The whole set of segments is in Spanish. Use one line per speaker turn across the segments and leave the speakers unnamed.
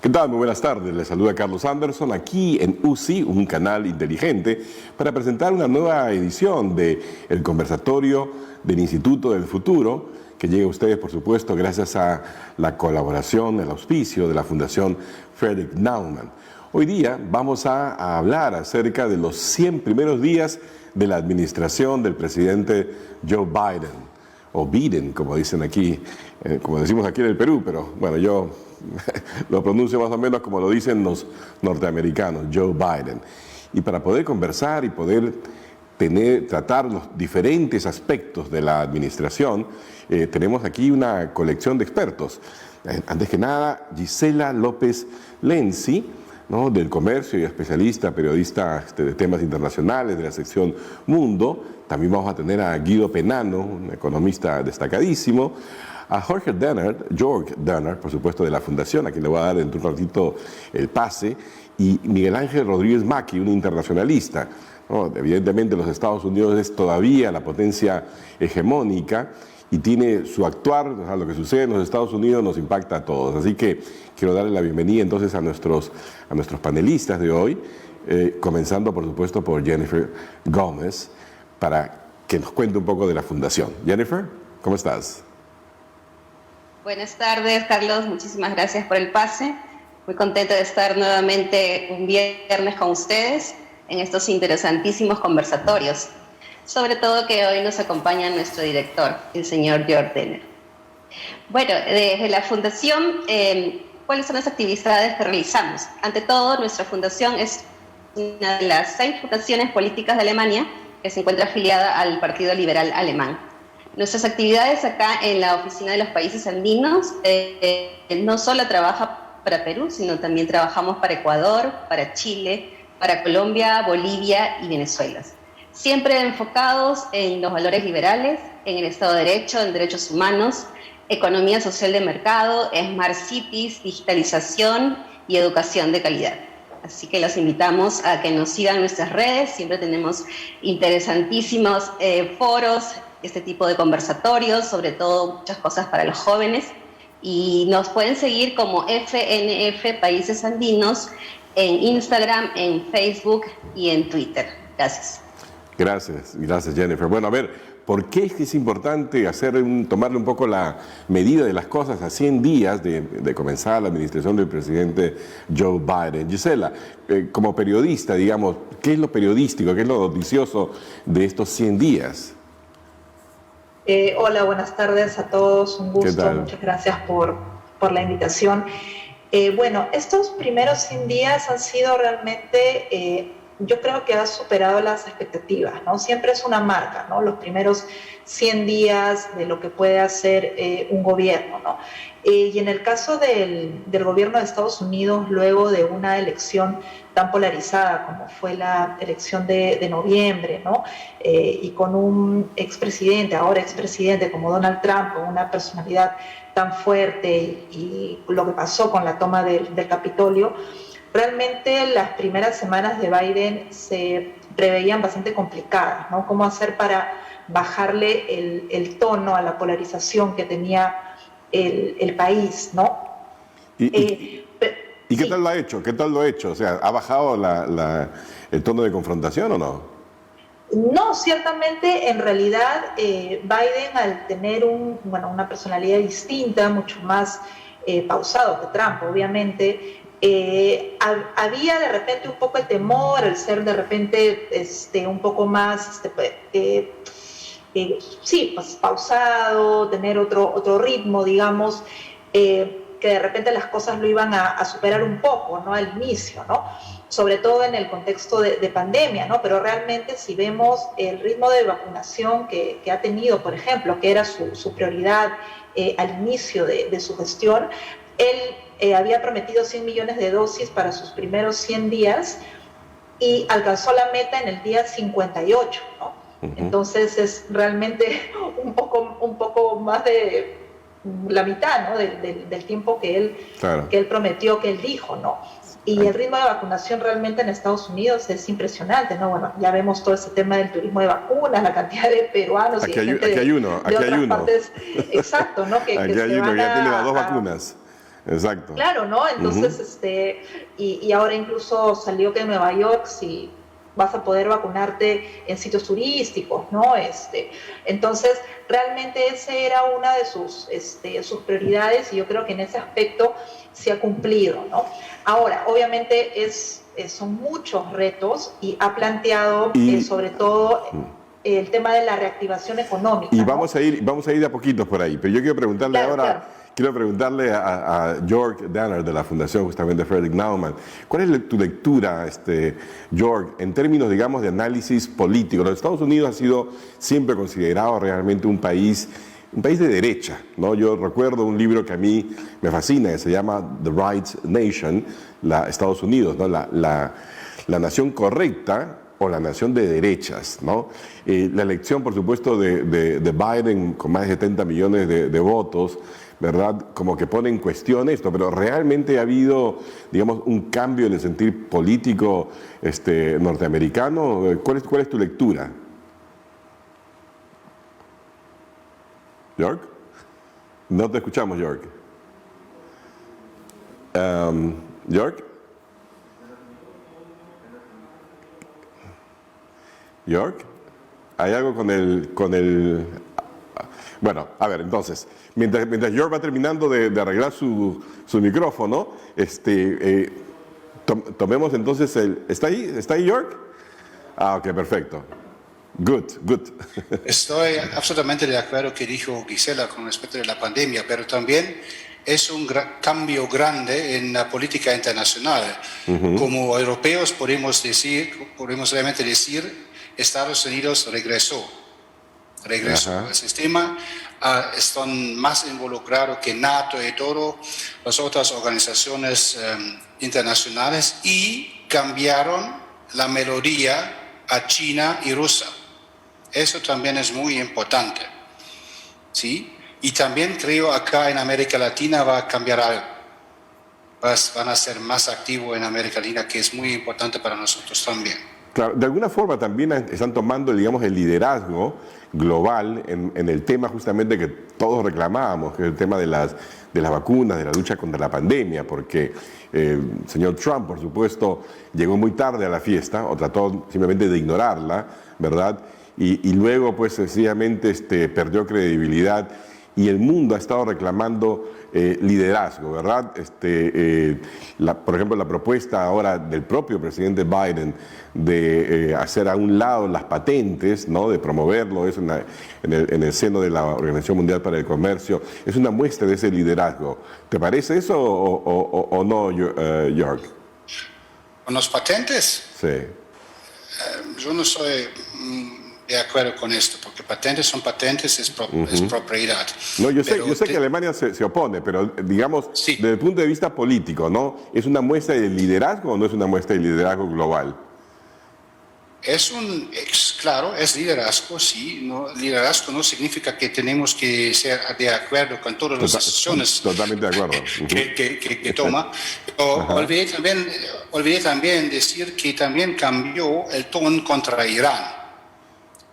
¿Qué tal? Muy buenas tardes. Les saluda Carlos Anderson aquí en UCI, un canal inteligente, para presentar una nueva edición de El Conversatorio del Instituto del Futuro, que llega a ustedes, por supuesto, gracias a la colaboración, el auspicio de la Fundación Frederick Naumann. Hoy día vamos a hablar acerca de los 100 primeros días de la administración del presidente Joe Biden, o Biden, como dicen aquí, como decimos aquí en el Perú, pero bueno, yo lo pronuncio más o menos como lo dicen los norteamericanos, Joe Biden. Y para poder conversar y poder tratar los diferentes aspectos de la administración, tenemos aquí una colección de expertos. Antes que nada, Gisela López Lenzi, ¿no?, del comercio y especialista, periodista de temas internacionales de la sección Mundo. También vamos a tener a Guido Penano, un economista destacadísimo, a George Dernert, por supuesto, de la Fundación, a quien le voy a dar dentro de un ratito el pase, y Miguel Ángel Rodríguez Maki, un internacionalista, ¿no? Evidentemente los Estados Unidos es todavía la potencia hegemónica y tiene su actuar, o sea, lo que sucede en los Estados Unidos nos impacta a todos. Así que quiero darle la bienvenida entonces a nuestros panelistas de hoy, comenzando por supuesto por Jennifer Gómez, para que nos cuente un poco de la Fundación. Jennifer, ¿cómo estás?
Buenas tardes, Carlos. Muchísimas gracias por el pase. Muy contenta de estar nuevamente un viernes con ustedes en estos interesantísimos conversatorios. Sobre todo que hoy nos acompaña nuestro director, el señor George Dernert. Bueno, desde la Fundación, ¿cuáles son las actividades que realizamos? Ante todo, nuestra Fundación es una de las 6 fundaciones políticas de Alemania que se encuentra afiliada al Partido Liberal Alemán. Nuestras actividades acá en la Oficina de los Países Andinos no solo trabaja para Perú, sino también trabajamos para Ecuador, para Chile, para Colombia, Bolivia y Venezuela. Siempre enfocados en los valores liberales, en el Estado de Derecho, en derechos humanos, economía social de mercado, Smart Cities, digitalización y educación de calidad. Así que los invitamos a que nos sigan en nuestras redes. Siempre tenemos interesantísimos foros, este tipo de conversatorios, sobre todo muchas cosas para los jóvenes. Y nos pueden seguir como FNF Países Andinos en Instagram, en Facebook y en Twitter. Gracias.
Gracias Jennifer. Bueno, a ver, ¿por qué es importante tomarle un poco la medida de las cosas a 100 días de comenzar la administración del presidente Joe Biden? Gisela, como periodista, digamos, ¿qué es lo periodístico, qué es lo noticioso de estos 100 días?
Hola, buenas tardes a todos, un gusto, muchas gracias por la invitación. Bueno, estos primeros 100 días han sido realmente, yo creo que ha superado las expectativas, ¿no? Siempre es una marca, ¿no? Los primeros 100 días de lo que puede hacer un gobierno, ¿no? Y en el caso del gobierno de Estados Unidos, luego de una elección tan polarizada como fue la elección de noviembre, ¿no? Y con un ahora expresidente como Donald Trump, con una personalidad tan fuerte y lo que pasó con la toma del Capitolio, realmente las primeras semanas de Biden se preveían bastante complicadas, ¿no? Cómo hacer para bajarle el tono a la polarización que tenía el país, ¿no?
¿Y qué tal lo ha hecho? ¿Qué tal lo ha hecho? O sea, ¿ha bajado el tono de confrontación o no?
No, ciertamente, en realidad, Biden, al tener una personalidad distinta, mucho más pausado que Trump, obviamente, había de repente un poco el temor, el ser de repente un poco más, pues pausado, tener otro ritmo, digamos, que de repente las cosas lo iban a superar un poco, ¿no? Al inicio, ¿no? Sobre todo en el contexto de pandemia, ¿no? Pero realmente si vemos el ritmo de vacunación que ha tenido, por ejemplo, que era su prioridad al inicio de su gestión, él había prometido 100 millones de dosis para sus primeros 100 días y alcanzó la meta en el día 58, ¿no? Uh-huh. Entonces es realmente un poco más de la mitad, ¿no? del tiempo que él prometió, que él dijo, ¿no? Y el ritmo de vacunación realmente en Estados Unidos es impresionante, ¿no? Bueno, ya vemos todo ese tema del turismo de vacunas, la cantidad de peruanos y de gente de otras partes. Exacto, ¿no?
Aquí hay uno, ya tiene las 2 vacunas. Exacto.
Claro, ¿no? Entonces, y ahora incluso salió que en Nueva York si vas a poder vacunarte en sitios turísticos, ¿no? Entonces, realmente esa era una de sus prioridades y yo creo que en ese aspecto se ha cumplido, ¿no? Ahora, obviamente son muchos retos y ha planteado sobre todo el tema de la reactivación económica.
Y
¿no?
vamos a ir de a poquitos por ahí, pero yo quiero preguntarle quiero preguntarle a Jörg Danner de la Fundación justamente Frederick Naumann, ¿cuál es tu lectura, Jörg, en términos, digamos, de análisis político? Los Estados Unidos ha sido siempre considerado realmente un país de derecha, ¿no? Yo recuerdo un libro que a mí me fascina, que se llama The Right Nation, Estados Unidos, ¿no? La nación correcta o la nación de derechas, ¿no? La elección, por supuesto, de Biden con más de 70 millones de votos, ¿verdad? Como que pone en cuestión esto, pero realmente ha habido, digamos, un cambio en el sentir político norteamericano. ¿Cuál es tu lectura? ¿Jörg? No te escuchamos, Jörg. ¿Jörg? ¿Jörg? ¿Hay algo con el... Bueno, a ver, entonces, mientras Jörg va terminando de arreglar su micrófono, tomemos entonces el... ¿Está ahí Jörg? Ah, ok, perfecto. Good.
Estoy absolutamente de acuerdo que dijo Gisela con respecto a la pandemia, pero también es un cambio grande en la política internacional. Como europeos podemos realmente decir, Estados Unidos regresó al sistema, están más involucrados que NATO y todas las otras organizaciones internacionales y cambiaron la melodía a China y Rusia. Eso también es muy importante, ¿sí? Y también creo acá en América Latina va a cambiar algo. Van a ser más activos en América Latina, que es muy importante para nosotros también.
Claro, de alguna forma también están tomando, digamos, el liderazgo global en el tema justamente que todos reclamábamos, que es el tema de las vacunas, de la lucha contra la pandemia, porque el señor Trump, por supuesto, llegó muy tarde a la fiesta o trató simplemente de ignorarla, ¿verdad? Y luego, pues, sencillamente perdió credibilidad y el mundo ha estado reclamando liderazgo, ¿verdad? Por ejemplo, la propuesta ahora del propio presidente Biden de hacer a un lado las patentes, ¿no? De promoverlo eso en el seno de la Organización Mundial para el Comercio, es una muestra de ese liderazgo. ¿Te parece eso o no, Jörg?
¿Con los patentes?
Sí.
Yo no soy de acuerdo con esto, porque patentes son patentes, es propiedad.
No, yo sé que Alemania se opone, pero digamos, sí, desde el punto de vista político, ¿no? ¿Es una muestra de liderazgo o no es una muestra de liderazgo global?
Claro, es liderazgo, sí. No, liderazgo no significa que tenemos que ser de acuerdo con todas las decisiones.
Totalmente de acuerdo.
que toma. Olvidé también decir que también cambió el tono contra Irán.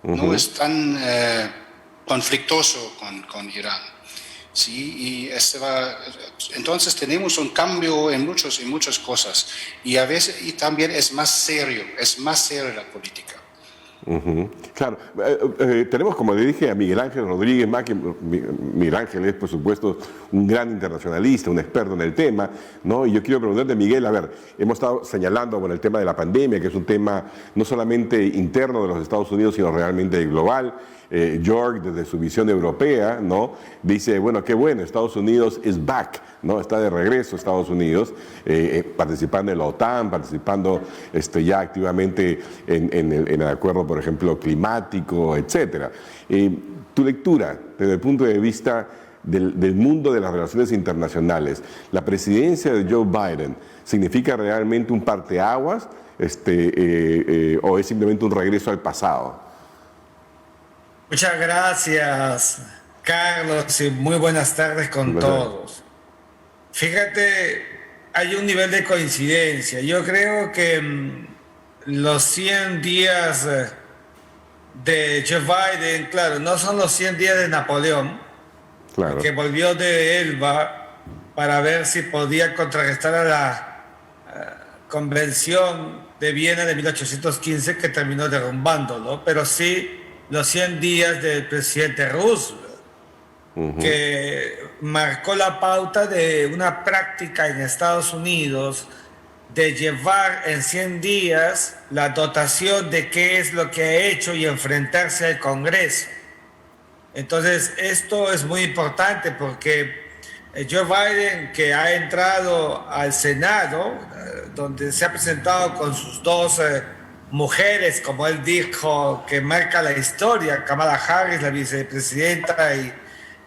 No es tan conflictuoso con Irán. ¿Sí? Entonces tenemos un cambio en muchas cosas y a veces también es más serio la política.
Claro, tenemos, como le dije, a Miguel Ángel Rodríguez Maki. Miguel Ángel es, por supuesto, un gran internacionalista, un experto en el tema, ¿no? Y yo quiero preguntarte, Miguel, a ver, hemos estado señalando el tema de la pandemia, que es un tema no solamente interno de los Estados Unidos, sino realmente global. Jörg, desde su visión europea, ¿no? Dice, bueno, qué bueno, Estados Unidos is back, ¿no? Está de regreso Estados Unidos, participando en la OTAN, participando ya activamente en el acuerdo, por ejemplo, climático, etcétera. Tu lectura, desde el punto de vista del mundo de las relaciones internacionales, ¿la presidencia de Joe Biden significa realmente un parteaguas o es simplemente un regreso al pasado?
Muchas gracias, Carlos, y muy buenas tardes con todos. Fíjate, hay un nivel de coincidencia. Yo creo que los 100 días de Joe Biden, claro, no son los 100 días de Napoleón, claro, que volvió de Elba para ver si podía contrarrestar a la Convención de Viena de 1815 que terminó derrumbándolo, pero sí los 100 días del presidente Roosevelt, que marcó la pauta de una práctica en Estados Unidos de llevar en 100 días la dotación de qué es lo que ha hecho y enfrentarse al Congreso. Entonces, esto es muy importante porque Joe Biden, que ha entrado al Senado, donde se ha presentado con sus dos mujeres, como él dijo, que marca la historia, Kamala Harris, la vicepresidenta,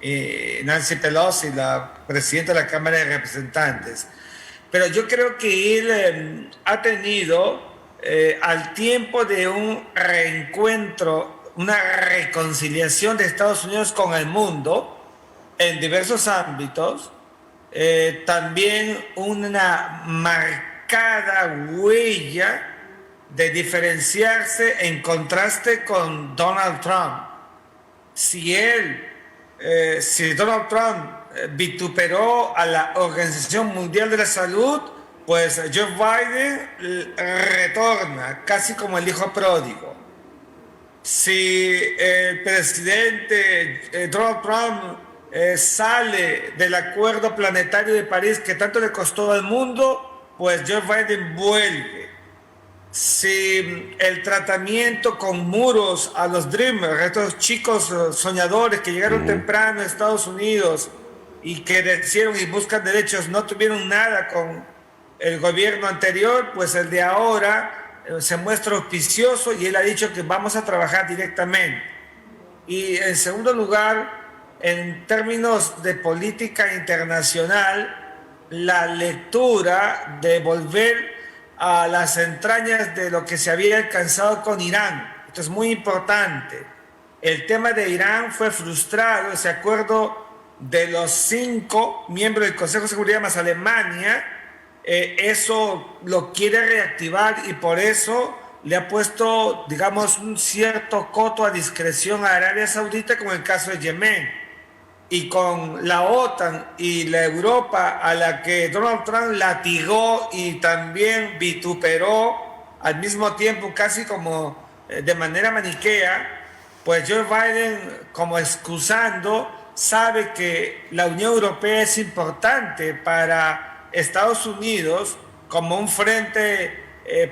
y Nancy Pelosi, la presidenta de la Cámara de Representantes. Pero yo creo que él ha tenido, al tiempo de un reencuentro, una reconciliación de Estados Unidos con el mundo en diversos ámbitos, también una marcada huella de diferenciarse en contraste con Donald Trump. Si Donald Trump vituperó a la Organización Mundial de la Salud, pues Joe Biden retorna, casi como el hijo pródigo. Si el presidente Donald Trump sale del acuerdo planetario de París que tanto le costó al mundo, pues Joe Biden vuelve. Si el tratamiento con muros a los Dreamers, estos chicos soñadores que llegaron temprano a Estados Unidos y que crecieron y buscan derechos, no tuvieron nada con el gobierno anterior, pues el de ahora se muestra auspicioso y él ha dicho que vamos a trabajar directamente. Y en segundo lugar, en términos de política internacional, la lectura de volver a las entrañas de lo que se había alcanzado con Irán. Esto es muy importante. El tema de Irán fue frustrado, ese acuerdo de los 5 miembros del Consejo de Seguridad más Alemania, eso lo quiere reactivar y por eso le ha puesto, digamos, un cierto coto a discreción a Arabia Saudita con el caso de Yemen. Y con la OTAN y la Europa, a la que Donald Trump latigó y también vituperó al mismo tiempo, casi como de manera maniquea, pues Joe Biden, como excusando, sabe que la Unión Europea es importante para Estados Unidos como un frente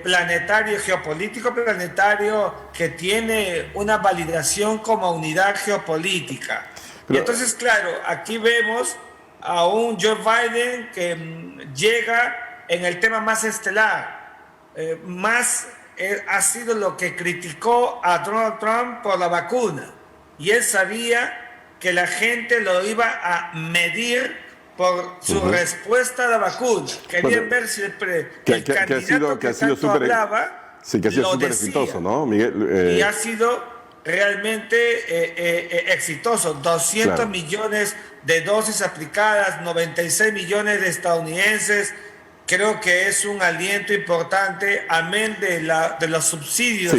planetario, geopolítico planetario, que tiene una validación como unidad geopolítica. Y entonces, claro, aquí vemos a un Joe Biden que llega en el tema más estelar, ha sido lo que criticó a Donald Trump por la vacuna. Y él sabía que la gente lo iba a medir por su respuesta a la vacuna. Querían ver si el candidato que tanto hablaba
sí, que ha sido súper exitoso, ¿no, Miguel?
Y ha sido realmente exitoso. 200 millones de dosis aplicadas, 96 millones de estadounidenses. Creo que es un aliento importante, amén de los subsidios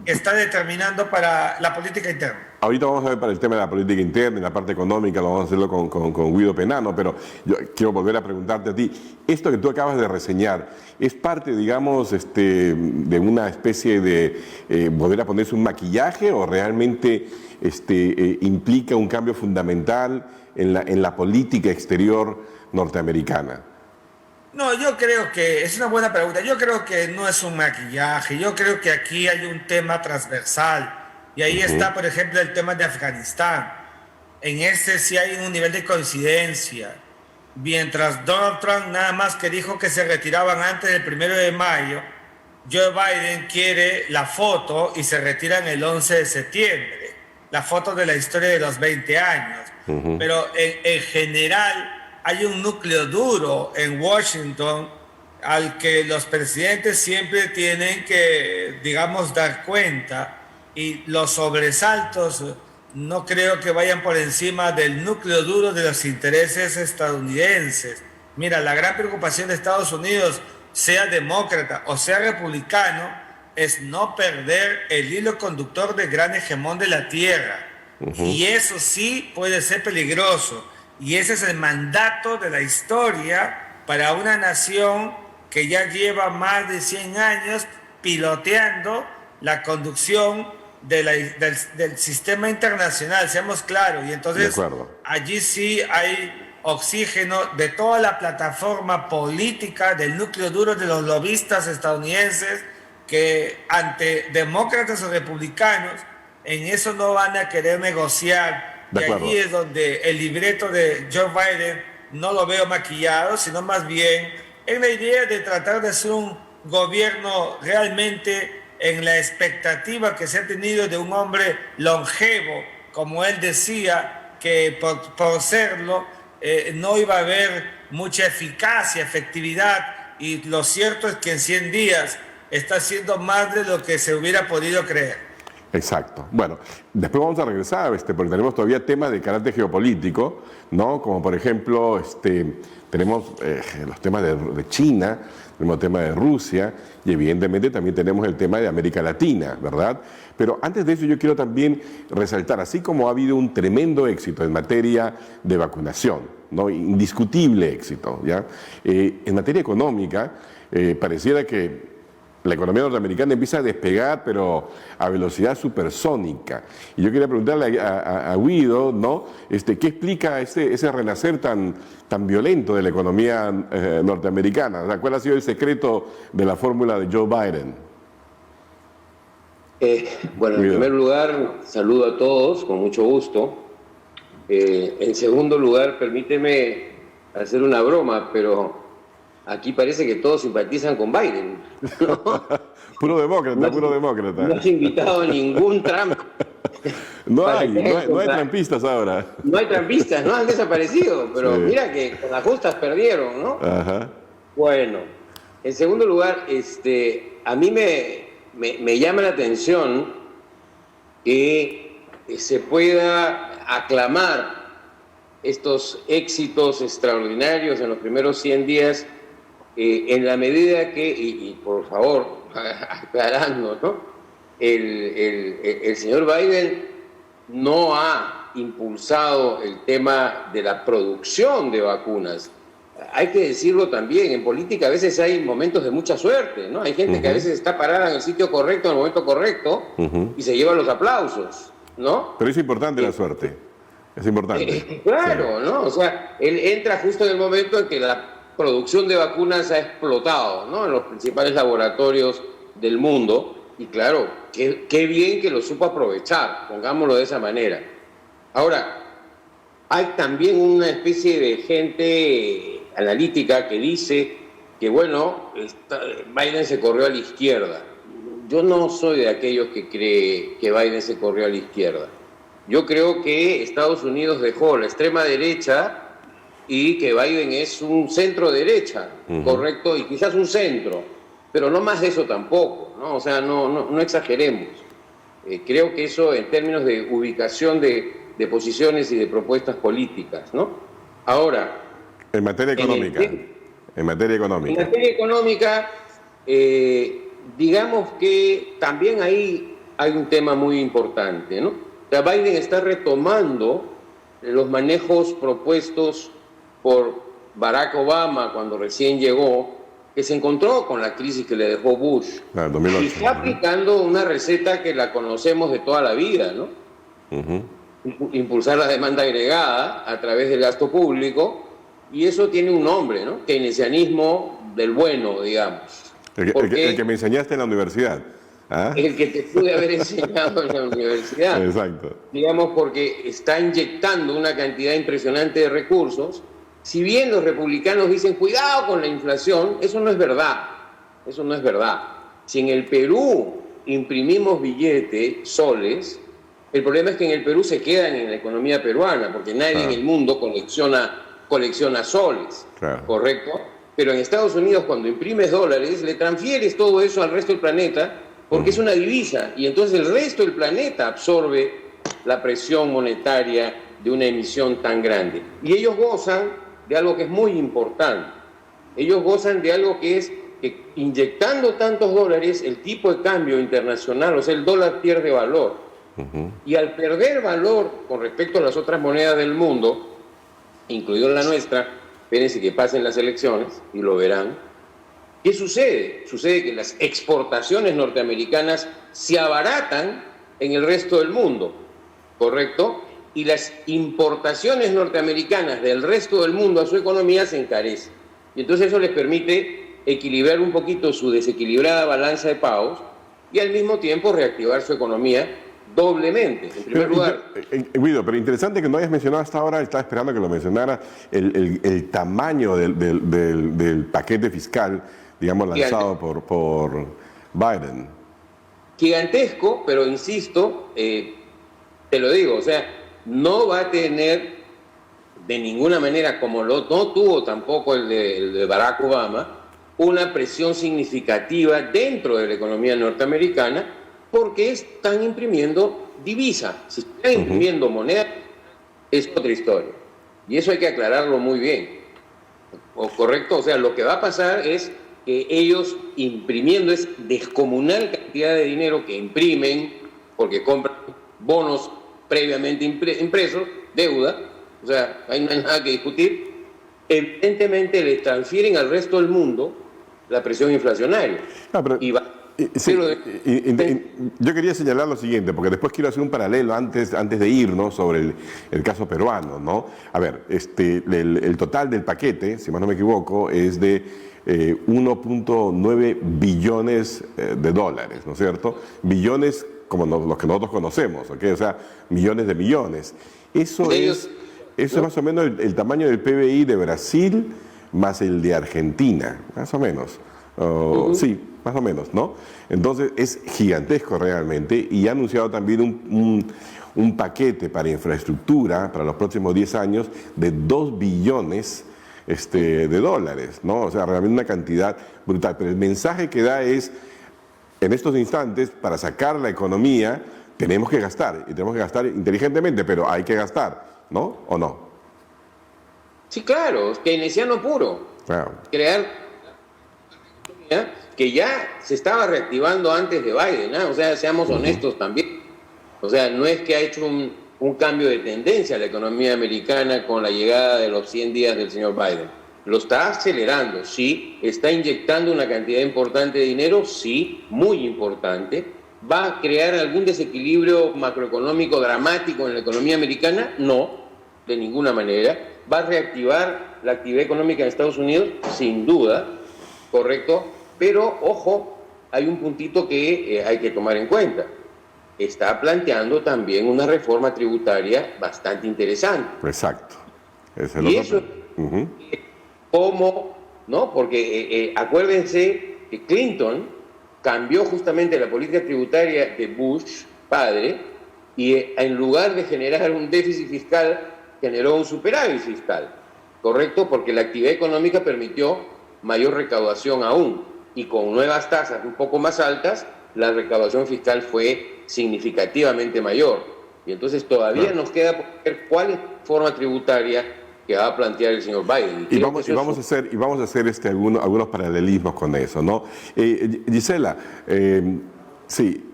que está determinando para la política interna.
Ahorita vamos a ver para el tema de la política interna y la parte económica, lo vamos a hacerlo con Guido Penano, pero yo quiero volver a preguntarte a ti, esto que tú acabas de reseñar, ¿es parte, digamos, de una especie de volver a ponerse un maquillaje o realmente implica un cambio fundamental en la política exterior norteamericana?
No, yo creo que es una buena pregunta. Yo creo que no es un maquillaje. Yo creo que aquí hay un tema transversal. Y ahí está, por ejemplo, el tema de Afganistán. En este sí hay un nivel de coincidencia. Mientras Donald Trump nada más que dijo que se retiraban antes del 1 de mayo, Joe Biden quiere la foto y se retiran el 11 de septiembre. La foto de la historia de los 20 años. Pero en general hay un núcleo duro en Washington al que los presidentes siempre tienen que, digamos, dar cuenta. Y los sobresaltos no creo que vayan por encima del núcleo duro de los intereses estadounidenses. Mira, la gran preocupación de Estados Unidos, sea demócrata o sea republicano, es no perder el hilo conductor del gran hegemón de la tierra. Y eso sí puede ser peligroso. Y ese es el mandato de la historia para una nación que ya lleva más de 100 años piloteando la conducción del sistema internacional, seamos claros. Y entonces allí sí hay oxígeno de toda la plataforma política, del núcleo duro de los lobistas estadounidenses, que ante demócratas o republicanos en eso no van a querer negociar. Y allí es donde el libreto de Joe Biden no lo veo maquillado, sino más bien en la idea de tratar de hacer un gobierno realmente en la expectativa que se ha tenido de un hombre longevo, como él decía, que por serlo no iba a haber mucha eficacia, efectividad, y lo cierto es que en 100 días está haciendo más de lo que se hubiera podido creer.
Exacto. Bueno, después vamos a regresar, porque tenemos todavía temas de carácter geopolítico, ¿no? Como por ejemplo, tenemos los temas de China, tenemos el tema de Rusia y evidentemente también tenemos el tema de América Latina, ¿verdad? Pero antes de eso yo quiero también resaltar, así como ha habido un tremendo éxito en materia de vacunación, ¿no? Indiscutible éxito, ¿ya? En materia económica, pareciera que la economía norteamericana empieza a despegar, pero a velocidad supersónica. Y yo quería preguntarle a Guido, ¿no? ¿Qué explica ese renacer tan violento de la economía norteamericana? O sea, ¿cuál ha sido el secreto de la fórmula de Joe Biden?
Bueno, en primer lugar, saludo a todos, con mucho gusto. En segundo lugar, permíteme hacer una broma, pero aquí parece que todos simpatizan con Biden, ¿no?
Puro demócrata, puro demócrata.
No has invitado a ningún Trump.
No hay trampistas ahora.
No hay trampistas, no han desaparecido, pero sí. Mira que con las justas perdieron, ¿no?
Ajá.
Bueno, en segundo lugar, a mí me llama la atención que se pueda aclamar estos éxitos extraordinarios en los primeros 100 días en la medida que, y por favor, aclarando, ¿no? El señor Biden no ha impulsado el tema de la producción de vacunas. Hay que decirlo también, en política a veces hay momentos de mucha suerte, ¿no? Hay gente que a veces está parada en el sitio correcto, en el momento correcto, y se lleva los aplausos, ¿no?
Pero es importante la suerte, es importante.
Claro, ¿no? O sea, él entra justo en el momento en que la producción de vacunas ha explotado, ¿no? En los principales laboratorios del mundo, y claro, qué bien que lo supo aprovechar, pongámoslo de esa manera. Ahora, hay también una especie de gente analítica que dice que, bueno, Biden se corrió a la izquierda. Yo no soy de aquellos que cree que Biden se corrió a la izquierda. Yo creo que Estados Unidos dejó la extrema derecha y que Biden es un centro derecha, correcto, y quizás un centro, pero no más de eso tampoco, ¿no? O sea, no exageremos. Creo que eso en términos de ubicación de posiciones y de propuestas políticas, ¿no? Ahora,
en materia económica. En materia
económica, digamos que también ahí hay un tema muy importante, ¿no? O sea, Biden está retomando los manejos propuestos por Barack Obama cuando recién llegó, que se encontró con la crisis que le dejó Bush.
Claro, 2008.
Y está aplicando una receta que la conocemos de toda la vida, ¿no? Impulsar la demanda agregada a través del gasto público, y eso tiene un nombre, ¿no? Keynesianismo del bueno, digamos.
El que me enseñaste en la universidad. ¿Ah?
El que te pude haber enseñado en la universidad.
Exacto.
Digamos, porque está inyectando una cantidad impresionante de recursos. Si bien los republicanos dicen cuidado con la inflación, eso no es verdad. Eso no es verdad. Si en el Perú imprimimos billetes, soles, el problema es que en el Perú se quedan en la economía peruana, porque nadie en el mundo colecciona soles, ¿correcto? Pero en Estados Unidos, cuando imprimes dólares, le transfieres todo eso al resto del planeta, porque es una divisa, y entonces el resto del planeta absorbe la presión monetaria de una emisión tan grande. Y ellos gozan de algo que es muy importante. Ellos gozan de algo que es que inyectando tantos dólares, el tipo de cambio internacional, o sea, el dólar pierde valor. Y al perder valor con respecto a las otras monedas del mundo, incluido la nuestra, espérense que pasen las elecciones y lo verán. ¿Qué sucede? Sucede que las exportaciones norteamericanas se abaratan en el resto del mundo, ¿correcto? Y las importaciones norteamericanas del resto del mundo a su economía se encarecen. Y entonces eso les permite equilibrar un poquito su desequilibrada balanza de pagos y al mismo tiempo reactivar su economía doblemente. En primer lugar...
Guido, pero interesante que no hayas mencionado hasta ahora, estaba esperando que lo mencionara, el tamaño del paquete fiscal, digamos, lanzado por Biden.
Gigantesco, pero insisto, te lo digo, o sea, no va a tener de ninguna manera, como no tuvo tampoco el de Barack Obama, una presión significativa dentro de la economía norteamericana, porque están imprimiendo divisa. Si están imprimiendo moneda, es otra historia. Y eso hay que aclararlo muy bien. ¿Correcto? O sea, lo que va a pasar es que ellos imprimiendo es descomunal cantidad de dinero que imprimen, porque compran bonos previamente impresos, deuda, o sea, ahí no hay nada que discutir, evidentemente le transfieren al resto del mundo la presión inflacionaria.
Yo quería señalar lo siguiente, porque después quiero hacer un paralelo antes de irnos sobre el caso peruano, ¿no? A ver, el total del paquete, si más no me equivoco, es de 1.9 billones de dólares, ¿no es cierto? Billones como los que nosotros conocemos, ¿ok? O sea, millones de millones. Eso es más o menos el tamaño del PBI de Brasil más el de Argentina, más o menos. Sí, más o menos, ¿no? Entonces es gigantesco realmente y ha anunciado también un paquete para infraestructura para los próximos 10 años de 2 billones de dólares, ¿no? O sea, realmente una cantidad brutal. Pero el mensaje que da es, en estos instantes, para sacar la economía, tenemos que gastar, y tenemos que gastar inteligentemente, pero hay que gastar, ¿no? ¿O no?
Sí, claro, keynesiano puro.
Claro.
Crear que ya se estaba reactivando antes de Biden, ¿eh? O sea, seamos honestos también. O sea, no es que ha hecho un cambio de tendencia a la economía americana con la llegada de los 100 días del señor Biden. Lo está acelerando, sí. Está inyectando una cantidad importante de dinero, sí, muy importante. ¿Va a crear algún desequilibrio macroeconómico dramático en la economía americana? No, de ninguna manera. ¿Va a reactivar la actividad económica en Estados Unidos? Sin duda, correcto. Pero, ojo, hay un puntito que hay que tomar en cuenta. Está planteando también una reforma tributaria bastante interesante.
Exacto.
Y eso, ¿cómo? ¿No? Porque acuérdense que Clinton cambió justamente la política tributaria de Bush, padre, y en lugar de generar un déficit fiscal, generó un superávit fiscal, ¿correcto? Porque la actividad económica permitió mayor recaudación aún, y con nuevas tasas un poco más altas, la recaudación fiscal fue significativamente mayor. Y entonces todavía nos queda por ver cuál es la forma tributaria que va a plantear el señor Biden.
Y vamos a hacer algunos paralelismos con eso, ¿no? Gisela,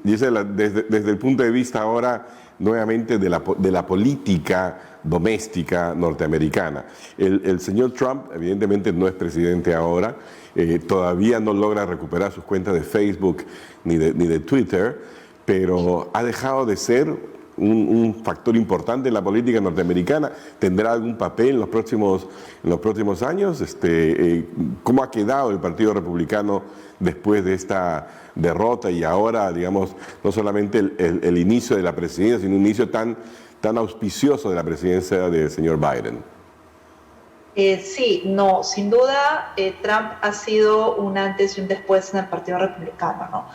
Gisela, desde el punto de vista ahora nuevamente de la política doméstica norteamericana. El señor Trump evidentemente no es presidente ahora, todavía no logra recuperar sus cuentas de Facebook ni de Twitter, pero ha dejado de ser un factor importante en la política norteamericana. ¿Tendrá algún papel en los próximos años? ¿Cómo ha quedado el Partido Republicano después de esta derrota y ahora, digamos, no solamente el inicio de la presidencia, sino un inicio tan auspicioso de la presidencia del señor Biden?
Sí, no, sin duda Trump ha sido un antes y un después en el Partido Republicano, ¿no?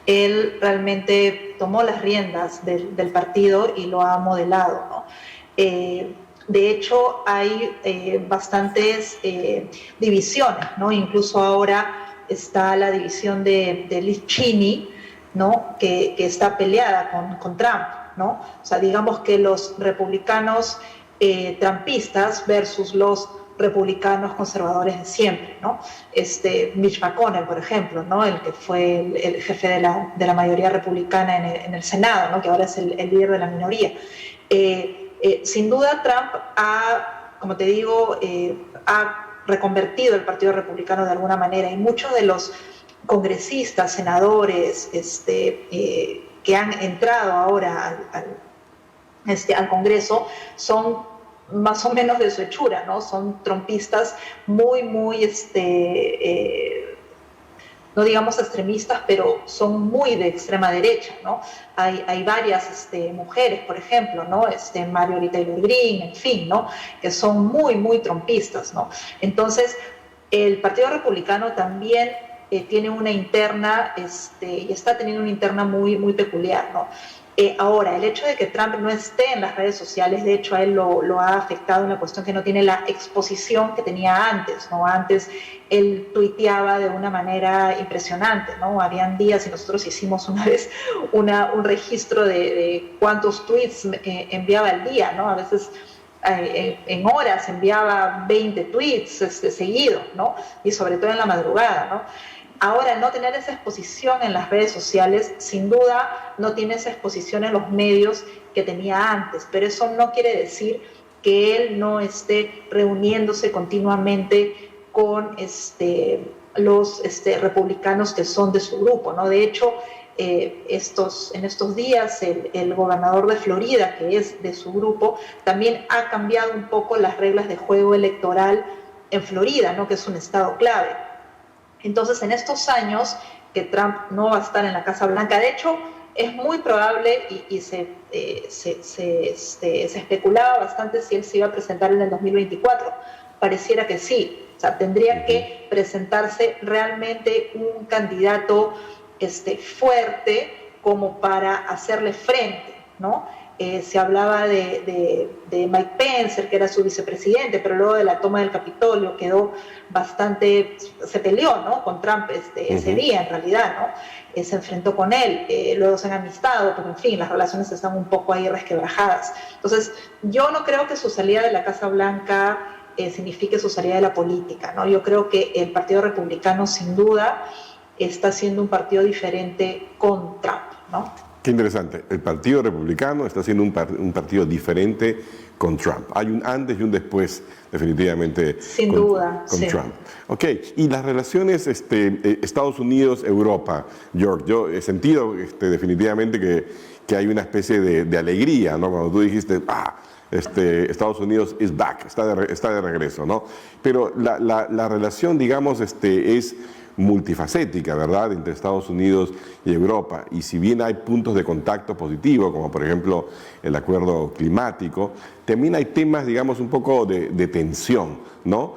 Él realmente tomó las riendas del partido y lo ha modelado, ¿no? De hecho, hay bastantes divisiones, ¿no? Incluso ahora está la división de Liz Cheney, ¿no? Que está peleada con Trump, ¿no? O sea, digamos que los republicanos trumpistas versus los republicanos conservadores de siempre, ¿no? Mitch McConnell, por ejemplo, ¿no? El que fue el jefe de la mayoría republicana en el Senado, ¿no? Que ahora es el líder de la minoría. Sin duda, Trump ha como te digo, ha reconvertido el Partido Republicano de alguna manera, y muchos de los congresistas, senadores, que han entrado ahora al Congreso son más o menos de su hechura, ¿no? Son trumpistas muy, no digamos extremistas, pero son muy de extrema derecha, ¿no? Hay varias mujeres, por ejemplo, ¿no? Marjorie Taylor Greene, en fin, ¿no? Que son muy, muy trumpistas, ¿no? Entonces, el Partido Republicano también tiene una interna, y está teniendo una interna muy, muy peculiar, ¿no? Ahora, el hecho de que Trump no esté en las redes sociales, de hecho a él lo ha afectado, una cuestión que no tiene la exposición que tenía antes, ¿no? Antes él tuiteaba de una manera impresionante, ¿no? Habían días, y nosotros hicimos una vez un registro de cuántos tweets enviaba al día, ¿no? A veces en horas enviaba 20 tweets seguidos, ¿no? Y sobre todo en la madrugada, ¿no? Ahora, no tener esa exposición en las redes sociales, sin duda no tiene esa exposición en los medios que tenía antes, pero eso no quiere decir que él no esté reuniéndose continuamente con los republicanos que son de su grupo, ¿no? De hecho, en estos días el gobernador de Florida, que es de su grupo, también ha cambiado un poco las reglas de juego electoral en Florida, ¿no? Que es un estado clave. Entonces, en estos años que Trump no va a estar en la Casa Blanca, de hecho, es muy probable, y se especulaba bastante si él se iba a presentar en el 2024. Pareciera que sí. O sea, tendría que presentarse realmente un candidato fuerte como para hacerle frente, ¿no? Se hablaba de Mike Pence, que era su vicepresidente, pero luego de la toma del Capitolio quedó bastante, se peleó, ¿no? Con Trump ese día, en realidad, ¿no? Se enfrentó con él, luego se han amistado, pero en fin, las relaciones están un poco ahí resquebrajadas. Entonces, yo no creo que su salida de la Casa Blanca signifique su salida de la política, ¿no? Yo creo que el Partido Republicano, sin duda, está siendo un partido diferente con Trump, ¿no?
Qué interesante. El Partido Republicano está siendo un partido diferente con Trump. Hay un antes y un después, definitivamente,
sin duda,
con
sí.
Trump. Ok, y las relaciones Estados Unidos-Europa, George, yo he sentido definitivamente que hay una especie de alegría, ¿no? Cuando tú dijiste, Estados Unidos is back, está de regreso, ¿no? Pero la relación, digamos, es multifacética, ¿verdad?, entre Estados Unidos y Europa. Y si bien hay puntos de contacto positivo, como por ejemplo el acuerdo climático, también hay temas, digamos, un poco de tensión, ¿no?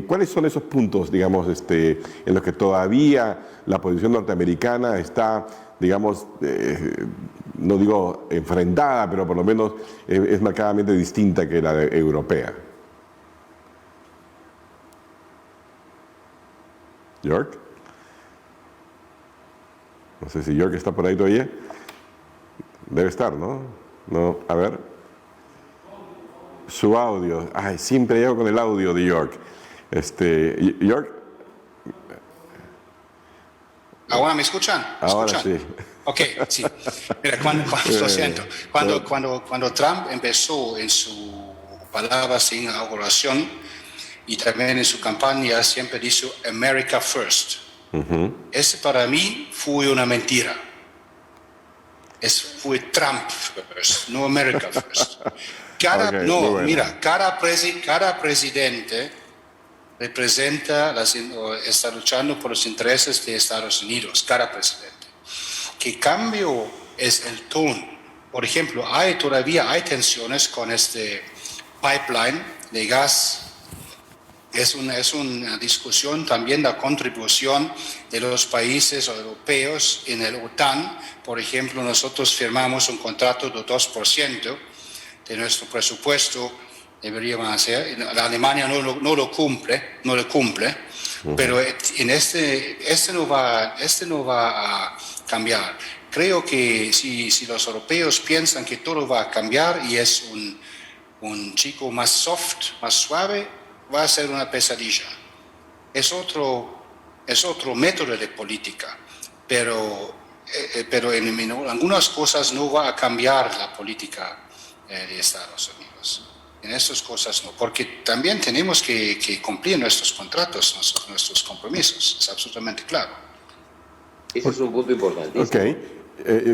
¿Cuáles son esos puntos, digamos, en los que todavía la posición norteamericana está, digamos, no digo enfrentada, pero por lo menos es marcadamente distinta que la europea? York. No sé si York está por ahí todavía. Debe estar, ¿no? No, a ver. Su audio. Ay, siempre llego con el audio de York. York.
¿Ahora me escuchan? ¿Me
Ahora
escuchan?
sí.
Ok, sí. Mira, lo siento. Cuando Trump empezó en su palabra sin inauguración, y también en su campaña siempre dijo America First. Ese para mí fue una mentira. Fue Trump First, no America First. Cada presidente representa, está luchando por los intereses de Estados Unidos, cada presidente. ¿Qué cambio es el tono? Por ejemplo, todavía hay tensiones con este pipeline de gas. Es una discusión también la contribución de los países europeos en el OTAN. Por ejemplo, nosotros firmamos un contrato de 2% de nuestro presupuesto, deberíamos hacer. La Alemania no lo cumple, pero en este no va a cambiar. Creo que si los europeos piensan que todo va a cambiar y es un chico más soft, más suave, va a ser una pesadilla. Es otro método de política, pero en algunas cosas no va a cambiar la política de Estados Unidos. En estas cosas no, porque también tenemos que cumplir nuestros contratos, nuestros compromisos, es absolutamente claro.
Ese es un punto importante.
Ok.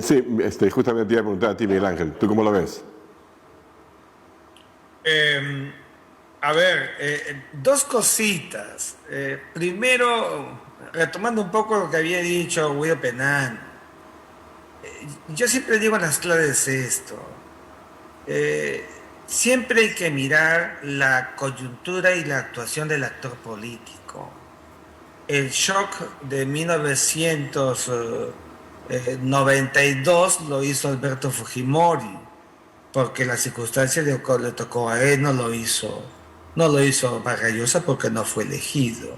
Sí, justamente te iba a preguntar a ti, Miguel Ángel, ¿tú cómo lo ves?
A ver, dos cositas. Primero, retomando un poco lo que había dicho Guido Penán, yo siempre digo en las clases esto. Siempre hay que mirar la coyuntura y la actuación del actor político. El shock de 1992 lo hizo Alberto Fujimori, porque la circunstancia le tocó a él, no lo hizo Vargas Llosa porque no fue elegido.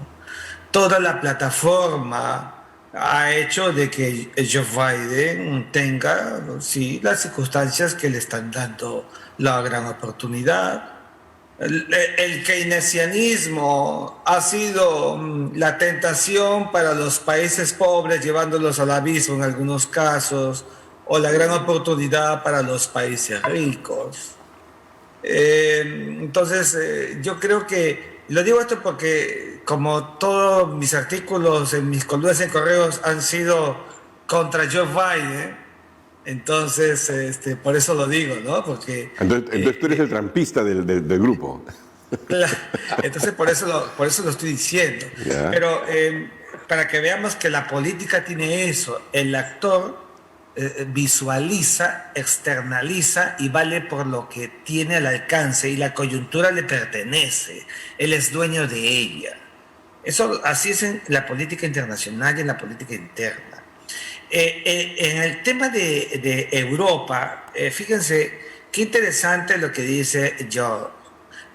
Toda la plataforma ha hecho de que Joe Biden tenga, sí, las circunstancias que le están dando la gran oportunidad. El keynesianismo ha sido la tentación para los países pobres, llevándolos al abismo en algunos casos, o la gran oportunidad para los países ricos. Entonces, yo creo que, lo digo esto porque como todos mis artículos en mis columnas en correos han sido contra Joe Biden, entonces por eso lo digo, ¿no? Porque
Entonces tú eres el trampista del grupo.
Claro, entonces por eso lo estoy diciendo.
Yeah.
Pero para que veamos que la política tiene eso, el actor visualiza, externaliza y vale por lo que tiene al alcance, y la coyuntura le pertenece, él es dueño de ella. Eso así es en la política internacional y en la política interna. En el tema de Europa, fíjense qué interesante lo que dice George,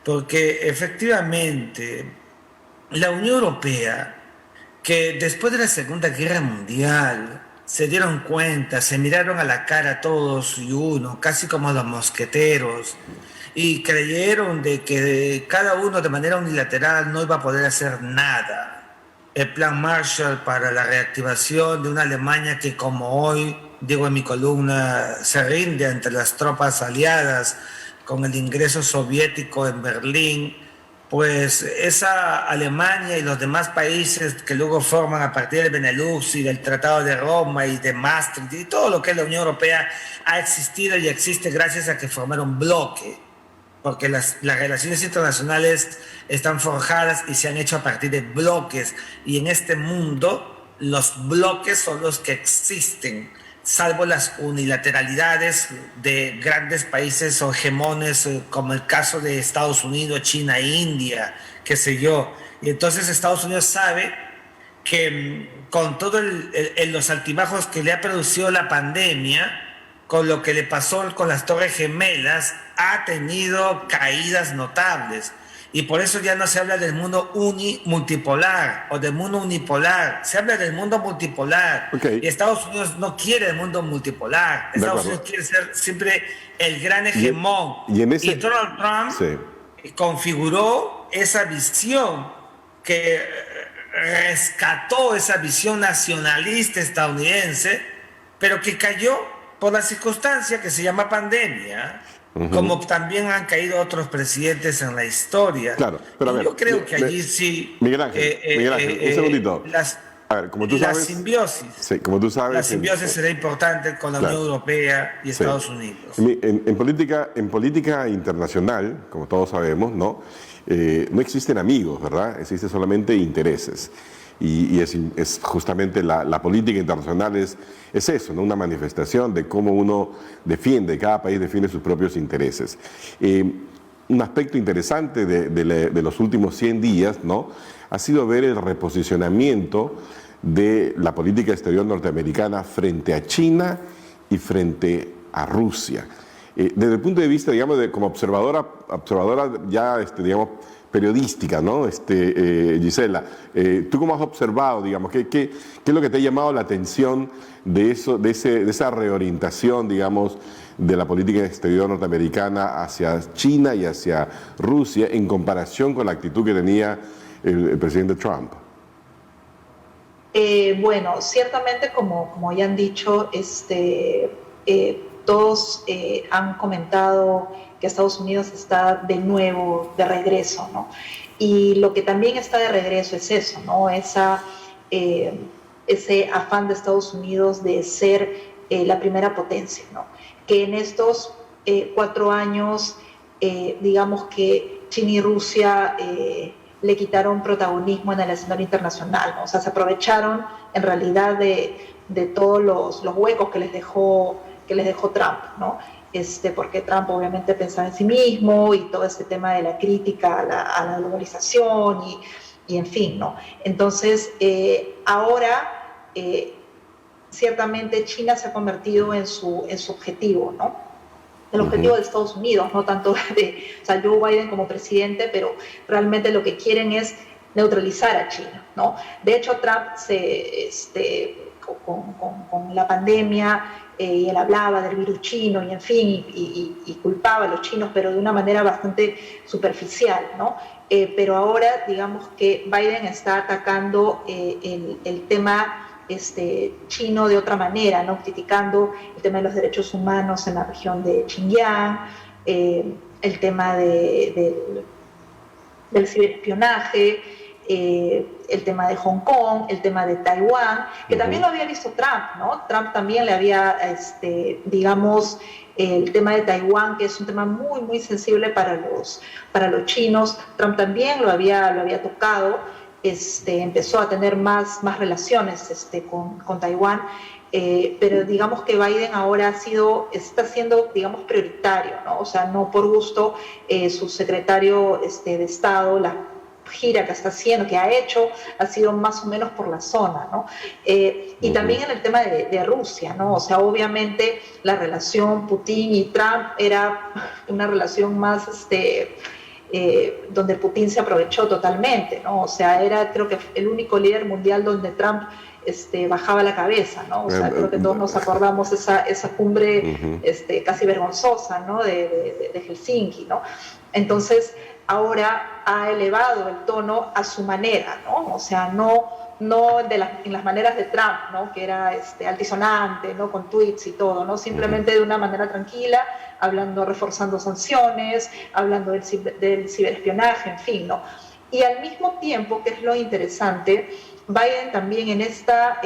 porque efectivamente la Unión Europea, que después de la Segunda Guerra Mundial se dieron cuenta, se miraron a la cara todos y uno, casi como los mosqueteros, y creyeron de que cada uno de manera unilateral no iba a poder hacer nada. El plan Marshall para la reactivación de una Alemania que, como hoy digo en mi columna, se rinde ante las tropas aliadas con el ingreso soviético en Berlín, pues esa Alemania y los demás países que luego forman a partir del Benelux y del Tratado de Roma y de Maastricht y todo lo que es la Unión Europea ha existido y existe gracias a que formaron bloque, porque las relaciones internacionales están forjadas y se han hecho a partir de bloques, y en este mundo los bloques son los que existen, salvo las unilateralidades de grandes países o hegemones, como el caso de Estados Unidos, China e India, qué sé yo. Y entonces Estados Unidos sabe que con todos los altibajos que le ha producido la pandemia, con lo que le pasó con las Torres Gemelas, ha tenido caídas notables. Y por eso ya no se habla del mundo multipolar o del mundo unipolar, se habla del mundo multipolar.
Okay.
Y Estados Unidos no quiere el mundo multipolar. Estados Unidos quiere ser siempre el gran hegemón. Y Donald Trump configuró esa visión, que rescató esa visión nacionalista estadounidense, pero que cayó por la circunstancia que se llama pandemia. Como también han caído otros presidentes en la historia.
Claro, pero a ver,
yo creo que allí sí.
Miguel Ángel, un segundito.
A ver, como tú sabes, la simbiosis.
Sí, como tú sabes.
La simbiosis será importante con la Unión Europea y Estados Unidos.
En política internacional, como todos sabemos, no existen amigos, ¿verdad? Existen solamente intereses. Y es justamente la política internacional es eso, ¿no? Una manifestación de cómo uno cada país defiende sus propios intereses. Un aspecto interesante de los últimos 100 días, ¿no? Ha sido ver el reposicionamiento de la política exterior norteamericana frente a China y frente a Rusia. Desde el punto de vista, digamos, como observadora ya, digamos, periodística, ¿no? Gisela, ¿tú cómo has observado, digamos, qué es lo que te ha llamado la atención de esa reorientación, digamos, de la política exterior norteamericana hacia China y hacia Rusia en comparación con la actitud que tenía el presidente Trump?
Bueno, ciertamente, como ya han dicho, todos han comentado que Estados Unidos está de nuevo de regreso, ¿no? Y lo que también está de regreso es eso, ¿no? Ese afán de Estados Unidos de ser la primera potencia, ¿no? Que en estos 4 años, digamos que China y Rusia le quitaron protagonismo en el escenario internacional, ¿no? O sea, se aprovecharon en realidad de todos los huecos que les dejó Trump, ¿no? Porque Trump obviamente pensaba en sí mismo y todo este tema de la crítica a la globalización y en fin, ¿no? Entonces, ahora, ciertamente China se ha convertido en su objetivo, ¿no? El objetivo de Estados Unidos, no tanto o sea, Joe Biden como presidente, pero realmente lo que quieren es neutralizar a China, ¿no? De hecho, Trump con la pandemia, él hablaba del virus chino y en fin, y culpaba a los chinos, pero de una manera bastante superficial, ¿no? Pero ahora, digamos que Biden está atacando el tema chino de otra manera, ¿no? Criticando el tema de los derechos humanos en la región de Xinjiang, el tema del ciberespionaje, el tema de Hong Kong, el tema de Taiwán, que también lo había visto Trump, ¿no? Trump también le había, digamos, el tema de Taiwán, que es un tema muy, muy sensible para los chinos. Trump también lo había tocado, empezó a tener más relaciones con Taiwán, pero digamos que Biden ahora está siendo, digamos, prioritario, ¿no? O sea, no por gusto, su secretario de Estado, la gira que está haciendo, que ha hecho, ha sido más o menos por la zona, ¿no? Y también en el tema de Rusia, ¿no? O sea, obviamente la relación Putin y Trump era una relación más, donde Putin se aprovechó totalmente, ¿no? O sea, era, creo que el único líder mundial donde Trump bajaba la cabeza, ¿no? O sea, creo que todos nos acordamos esa cumbre casi vergonzosa, ¿no? De Helsinki, ¿no? Entonces, ahora ha elevado el tono a su manera, ¿no? O sea, no en las maneras de Trump, ¿no? Que era altisonante, ¿no? Con tweets y todo, ¿no? Simplemente de una manera tranquila, reforzando sanciones, hablando del ciberespionaje, en fin, ¿no? Y al mismo tiempo, que es lo interesante, Biden también en esta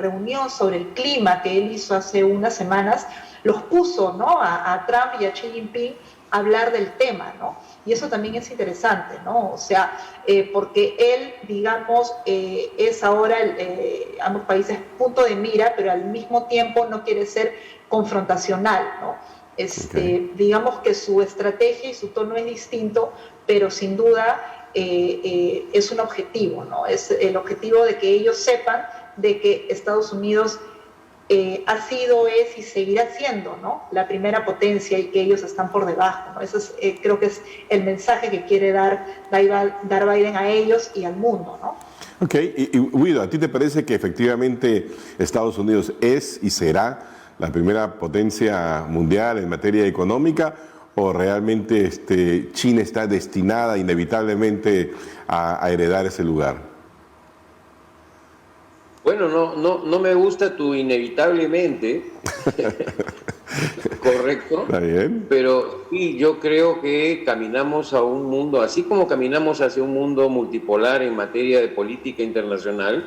reunión sobre el clima que él hizo hace unas semanas, los puso, ¿no? A Trump y a Xi Jinping a hablar del tema, ¿no? Y eso también es interesante, ¿no? O sea, porque él, digamos, es ahora ambos países punto de mira, pero al mismo tiempo no quiere ser confrontacional, ¿no? Digamos que su estrategia y su tono es distinto, pero sin duda es un objetivo, ¿no? Es el objetivo de que ellos sepan de que Estados Unidos ha sido, es y seguirá siendo, ¿no? La primera potencia y que ellos están por debajo, ¿no? Eso creo que es el mensaje que quiere dar Biden a ellos y al mundo, ¿no?
Ok, y Guido, ¿a ti te parece que efectivamente Estados Unidos es y será la primera potencia mundial en materia económica, o realmente China está destinada inevitablemente a heredar ese lugar?
Bueno, no me gusta tu inevitablemente, correcto.
Está bien.
Pero sí, yo creo que caminamos a un mundo, así como caminamos hacia un mundo multipolar en materia de política internacional,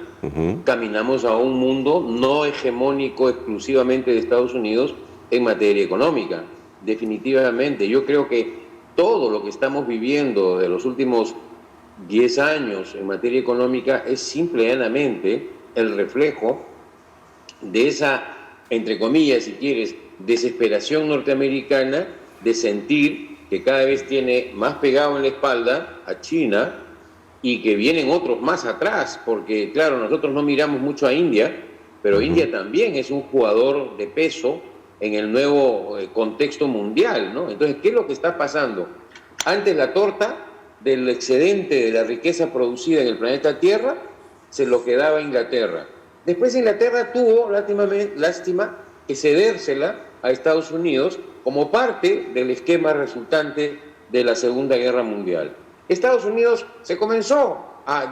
caminamos a un mundo no hegemónico exclusivamente de Estados Unidos en materia económica. Definitivamente, yo creo que todo lo que estamos viviendo de los últimos 10 años en materia económica es simple y llanamente el reflejo de esa, entre comillas, si quieres, desesperación norteamericana de sentir que cada vez tiene más pegado en la espalda a China y que vienen otros más atrás, porque claro, nosotros no miramos mucho a India, pero India también es un jugador de peso en el nuevo contexto mundial, ¿no? Entonces, ¿qué es lo que está pasando? Antes la torta del excedente de la riqueza producida en el planeta Tierra se lo quedaba Inglaterra. Después Inglaterra tuvo, lástima, que cedérsela a Estados Unidos como parte del esquema resultante de la Segunda Guerra Mundial. Estados Unidos se comenzó a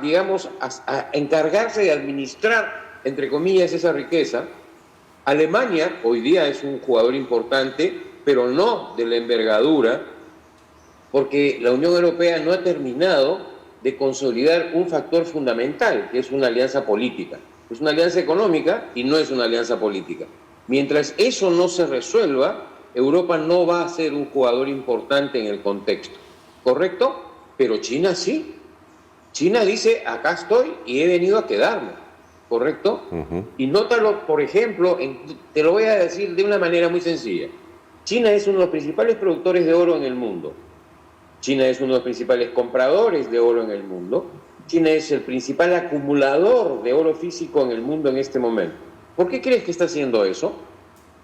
encargarse de administrar, entre comillas, esa riqueza, Alemania hoy día es un jugador importante, pero no de la envergadura, porque la Unión Europea no ha terminado de consolidar un factor fundamental, que es una alianza política. Es una alianza económica y no es una alianza política. Mientras eso no se resuelva, Europa no va a ser un jugador importante en el contexto, ¿correcto? Pero China sí. China dice, acá estoy y he venido a quedarme, ¿correcto? Y nótalo, por ejemplo, te lo voy a decir de una manera muy sencilla. China es uno de los principales productores de oro en el mundo. China es uno de los principales compradores de oro en el mundo. China es el principal acumulador de oro físico en el mundo en este momento. ¿Por qué crees que está haciendo eso?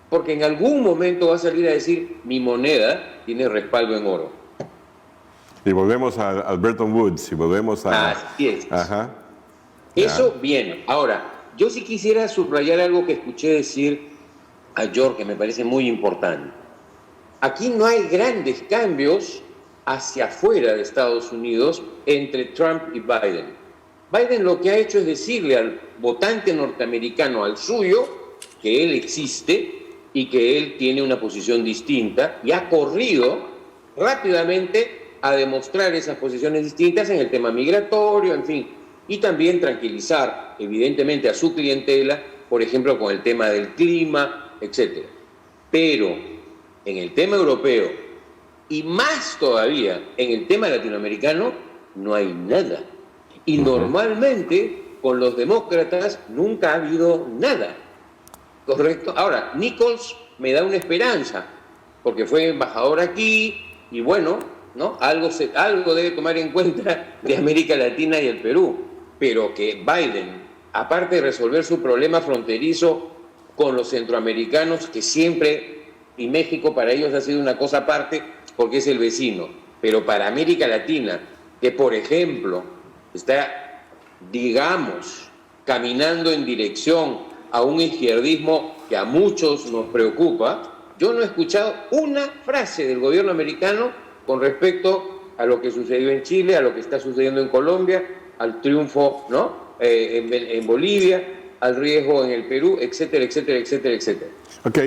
Porque en algún momento va a salir a decir, mi moneda tiene respaldo en oro.
Y volvemos al Bretton Woods, y volvemos a...
Así es.
Ajá.
Eso viene. Ahora, yo sí quisiera subrayar algo que escuché decir a George, que me parece muy importante. Aquí no hay grandes cambios hacia afuera de Estados Unidos entre Trump y Biden. Biden lo que ha hecho es decirle al votante norteamericano, al suyo, que él existe y que él tiene una posición distinta, y ha corrido rápidamente a demostrar esas posiciones distintas en el tema migratorio, en fin, y también tranquilizar, evidentemente, a su clientela, por ejemplo, con el tema del clima, etc. Pero en el tema europeo, y más todavía en el tema latinoamericano, no hay nada. Y normalmente con los demócratas nunca ha habido nada. ¿Correcto? Ahora, Nichols me da una esperanza, porque fue embajador aquí, y bueno, ¿no? Algo debe tomar en cuenta de América Latina y el Perú. Pero que Biden, aparte de resolver su problema fronterizo con los centroamericanos, que siempre, y México para ellos ha sido una cosa aparte, porque es el vecino, pero para América Latina, que por ejemplo está, digamos, caminando en dirección a un izquierdismo que a muchos nos preocupa, yo no he escuchado una frase del gobierno americano con respecto a lo que sucedió en Chile, a lo que está sucediendo en Colombia, al triunfo, ¿no? En Bolivia, al riesgo en el Perú, etcétera, etcétera, etcétera, etcétera.
Ok,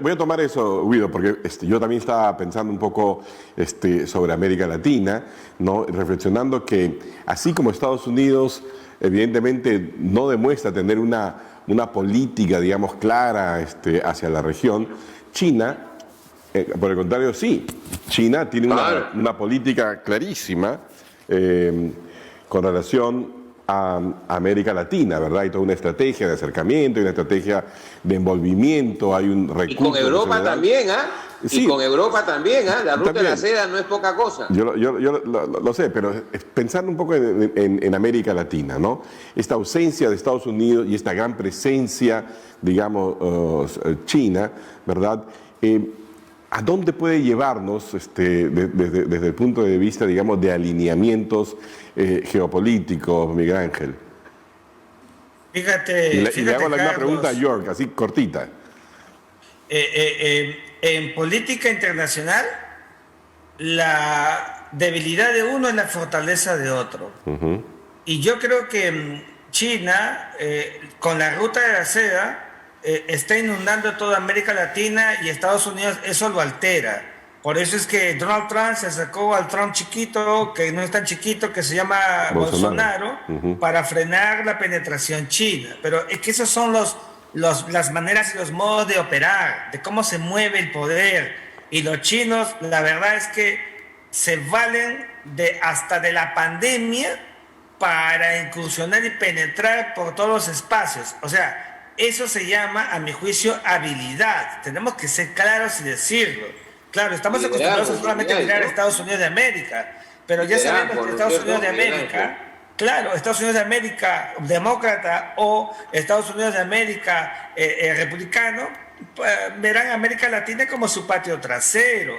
voy a tomar eso, Guido, porque yo también estaba pensando un poco sobre América Latina, ¿no? Reflexionando que así como Estados Unidos evidentemente no demuestra tener una política, digamos, clara hacia la región, China, por el contrario, sí. China tiene una política clarísima con relación a América Latina, ¿verdad? Hay toda una estrategia de acercamiento, hay una estrategia de envolvimiento, hay un recurso...
Y con Europa también, ¿ah?
Sí,
y con Europa también, ¿ah? La ruta
también.
de la seda no es poca cosa.
Yo lo sé, pero pensando un poco en América Latina, ¿no? Esta ausencia de Estados Unidos y esta gran presencia, digamos, China, ¿verdad? ¿A dónde puede llevarnos desde el punto de vista, digamos, de alineamientos geopolíticos, Miguel Ángel?
Fíjate,
Y le hago la misma
Carlos,
pregunta a York, así cortita.
en política internacional, la debilidad de uno es la fortaleza de otro. Y yo creo que China, con la ruta de la seda, está inundando toda América Latina, y Estados Unidos eso lo altera. Por eso es que Donald Trump se acercó al Trump chiquito, que no es tan chiquito, que se llama Bolsonaro, para frenar la penetración china. Pero es que esos son las maneras y los modos de operar, de cómo se mueve el poder. Y los chinos, la verdad es que se valen hasta de la pandemia para incursionar y penetrar por todos los espacios. O sea, eso se llama, a mi juicio, habilidad. Tenemos que ser claros y decirlo. Claro, estamos acostumbrados a solamente mirar a Estados Unidos de América, pero ya sabemos que Estados Unidos de América, claro, Estados Unidos de América demócrata o Estados Unidos de América republicano, verán a América Latina como su patio trasero.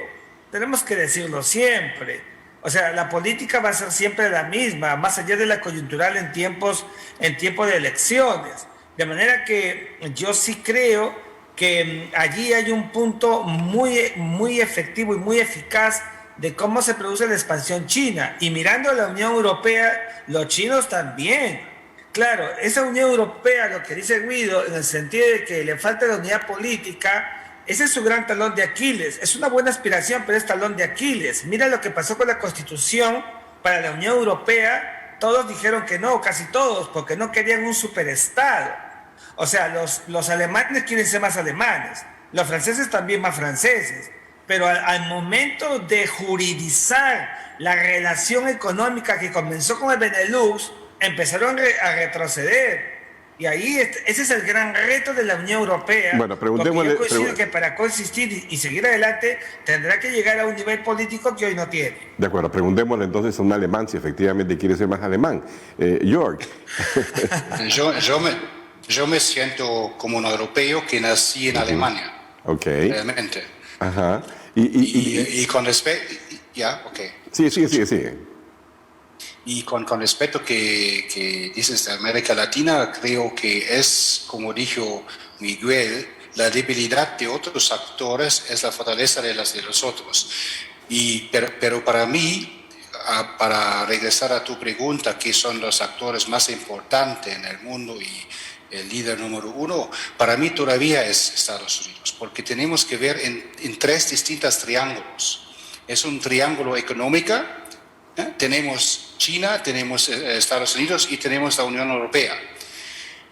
Tenemos que decirlo siempre. O sea, la política va a ser siempre la misma, más allá de la coyuntural en tiempo de elecciones. De manera que yo sí creo que allí hay un punto muy efectivo y muy eficaz de cómo se produce la expansión china. Y mirando a la Unión Europea, los chinos también. Claro, esa Unión Europea, lo que dice Guido, en el sentido de que le falta la unidad política, ese es su gran talón de Aquiles. Es una buena aspiración, pero es talón de Aquiles. Mira lo que pasó con la Constitución para la Unión Europea. Todos dijeron que no, casi todos, porque no querían un superestado. O sea, los alemanes quieren ser más alemanes, los franceses también más franceses. Pero al momento de juridizar la relación económica que comenzó con el Benelux, empezaron a retroceder. Y ahí ese es el gran reto de la Unión Europea.
Bueno, preguntémosle.
Yo coincido que para coexistir y seguir adelante tendrá que llegar a un nivel político que hoy no tiene.
De acuerdo, preguntémosle entonces a un alemán si efectivamente quiere ser más alemán. Jörg.
Yo me siento como un europeo que nací en Alemania.
Ok.
Realmente.
Ajá.
Y con respecto. Ya, ok.
Sí, sigue.
Y con respecto que dices de América Latina, creo que es, como dijo Miguel, la debilidad de otros actores es la fortaleza de los otros. Pero para mí, para regresar a tu pregunta, ¿qué son los actores más importantes en el mundo y el líder número uno? Para mí todavía es Estados Unidos, porque tenemos que ver en tres distintos triángulos. Es un triángulo económico. Tenemos China, tenemos Estados Unidos y tenemos la Unión Europea.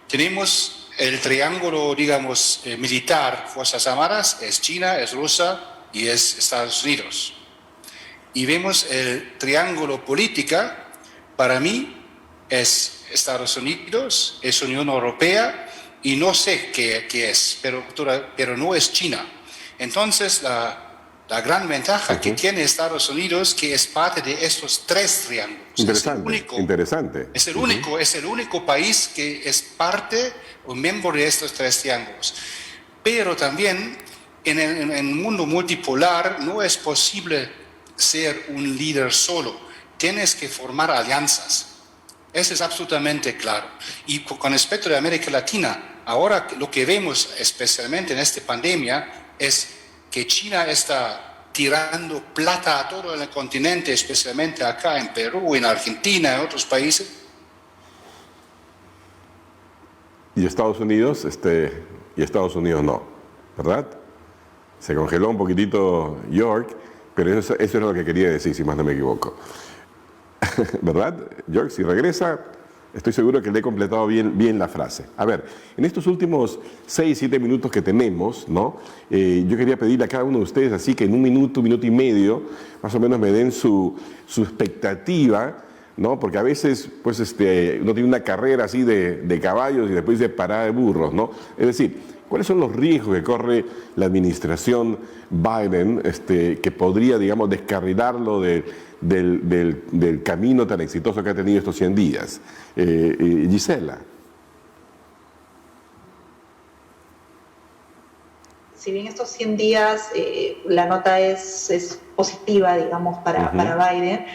Tenemos el triángulo, digamos, militar, Fuerzas Armadas, es China, es Rusia y es Estados Unidos. Y vemos el triángulo política, para mí es Estados Unidos, es Unión Europea y no sé qué es, pero no es China. Entonces, la gran ventaja que tiene Estados Unidos que es parte de estos tres triángulos.
Interesante.
Es el único país que es parte o miembro de estos tres triángulos. Pero también en el mundo multipolar no es posible ser un líder solo. Tienes que formar alianzas. Eso es absolutamente claro. Y con respecto de América Latina, ahora lo que vemos especialmente en esta pandemia es que China está tirando plata a todo el continente, especialmente acá en Perú, en Argentina, en otros países.
Y Estados Unidos no, ¿verdad? Se congeló un poquitito York, pero eso es lo que quería decir, si más no me equivoco. ¿Verdad, York? Si regresa, estoy seguro que le he completado bien la frase. A ver, en estos últimos 6-7 minutos que tenemos, ¿no? Yo quería pedirle a cada uno de ustedes, así que en un minuto y medio, más o menos me den su expectativa, ¿no? Porque a veces, pues, uno tiene una carrera así de caballos y después de parada de burros, ¿no? Es decir, ¿cuáles son los riesgos que corre la administración Biden, que podría, digamos, descarrilarlo del camino tan exitoso que ha tenido estos 100 días? Gisela.
Si bien estos 100 días la nota es positiva, digamos, para Biden,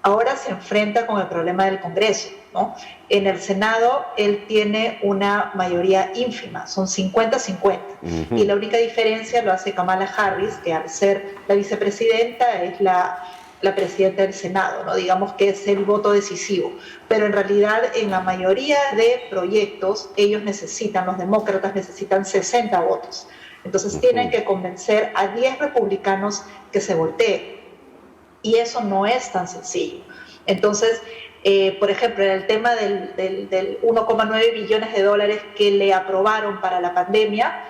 ahora se enfrenta con el problema del Congreso, ¿no? En el Senado él tiene una mayoría ínfima, son 50-50, y la única diferencia lo hace Kamala Harris, que al ser la vicepresidenta es la presidenta del Senado, ¿no? Digamos que es el voto decisivo, pero en realidad en la mayoría de proyectos los demócratas necesitan 60 votos, entonces tienen que convencer a 10 republicanos que se volteen, y eso no es tan sencillo. Entonces, por ejemplo, en el tema del 1,9 billones de dólares que le aprobaron para la pandemia,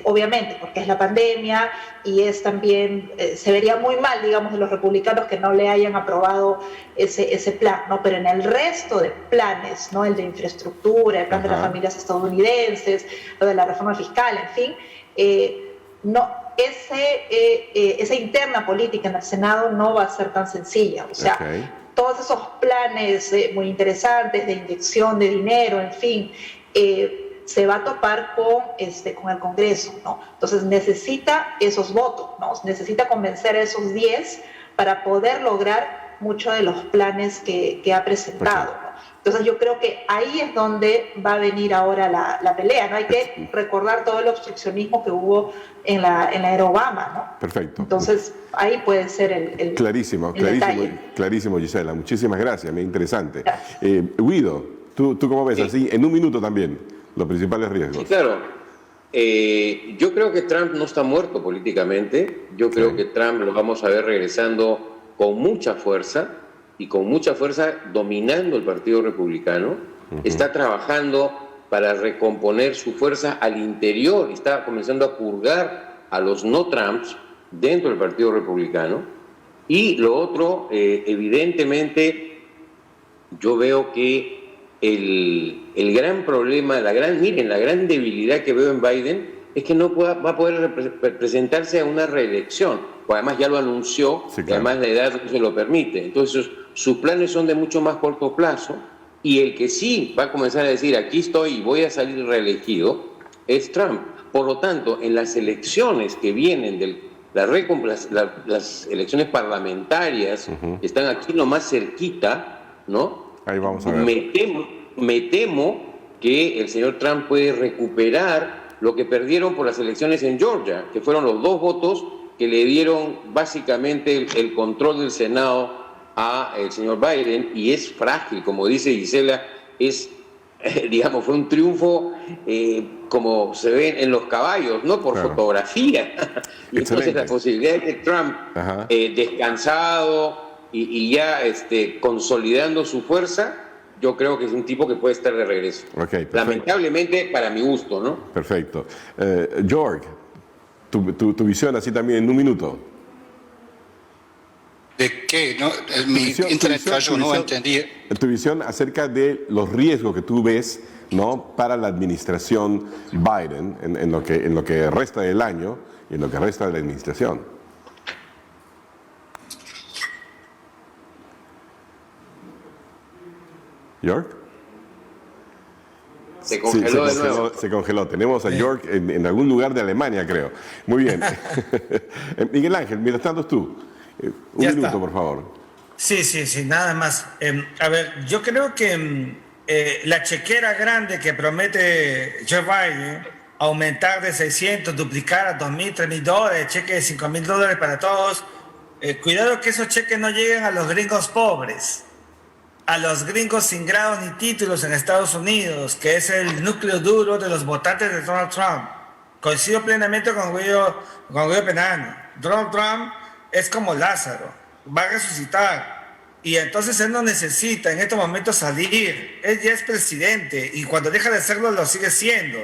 obviamente, porque es la pandemia y es también, se vería muy mal, digamos, de los republicanos que no le hayan aprobado ese plan, ¿no? Pero en el resto de planes, ¿no? El de infraestructura, el plan de las familias estadounidenses, lo de la reforma fiscal, en fin, esa interna política en el Senado no va a ser tan sencilla. O sea, todos esos planes muy interesantes de inyección de dinero, en fin, se va a topar con el Congreso, ¿no? Entonces necesita esos votos, ¿no? Necesita convencer a esos 10 para poder lograr muchos de los planes que ha presentado, ¿no? Entonces yo creo que ahí es donde va a venir ahora la pelea, ¿no? Hay que recordar todo el obstruccionismo que hubo en la era Obama, ¿no?
Perfecto.
Entonces ahí puede ser el
clarísimo, Gisela. Muchísimas gracias, muy interesante. Guido, ¿tú cómo ves? Así, en un minuto también, los principales riesgos.
Sí, claro. Yo creo que Trump no está muerto políticamente. Yo creo que Trump lo vamos a ver regresando con mucha fuerza y con mucha fuerza dominando el Partido Republicano. Está trabajando para recomponer su fuerza al interior, está comenzando a purgar a los no Trumps dentro del Partido Republicano. Y lo otro, evidentemente, yo veo que el gran problema, la gran debilidad que veo en Biden es que no va a poder presentarse a una reelección, o además ya lo anunció, y además la edad no se lo permite. Entonces sus planes son de mucho más corto plazo, y el que sí va a comenzar a decir aquí estoy y voy a salir reelegido es Trump. Por lo tanto, en las elecciones que vienen las elecciones parlamentarias, que están aquí nomás cerquita, ¿no?
Ahí vamos a ver.
Me temo que el señor Trump puede recuperar lo que perdieron por las elecciones en Georgia, que fueron los 2 votos que le dieron básicamente el control del Senado a el señor Biden, y es frágil, como dice Gisela, digamos, fue un triunfo como se ve en los caballos, ¿no? Por fotografía. Y entonces la posibilidad de que Trump, descansado y ya consolidando su fuerza, yo creo que es un tipo que puede estar de regreso. Lamentablemente, para mi gusto, ¿no?
Perfecto. George, tu visión así también en un minuto.
¿De qué? No, mi internet cayó, no entendí.
Tu visión acerca de los riesgos que tú ves, ¿no?, para la administración Biden en lo que resta del año y en lo que resta de la administración. York.
Se congeló de nuevo.
Se congeló. Tenemos a York en algún lugar de Alemania, creo. Muy bien. Miguel Ángel, mientras tanto tú. Un minuto, por favor.
Sí, nada más. A ver, yo creo que la chequera grande que promete Joe Biden, aumentar de 600, duplicar a $2,000, $3,000, cheque de $5,000 para todos, cuidado que esos cheques no lleguen a los gringos pobres, a los gringos sin grados ni títulos en Estados Unidos, que es el núcleo duro de los votantes de Donald Trump. Coincido plenamente con Guido Penano. Donald Trump es como Lázaro, va a resucitar, y entonces él no necesita en estos momentos salir. Él ya es presidente, y cuando deja de serlo lo sigue siendo.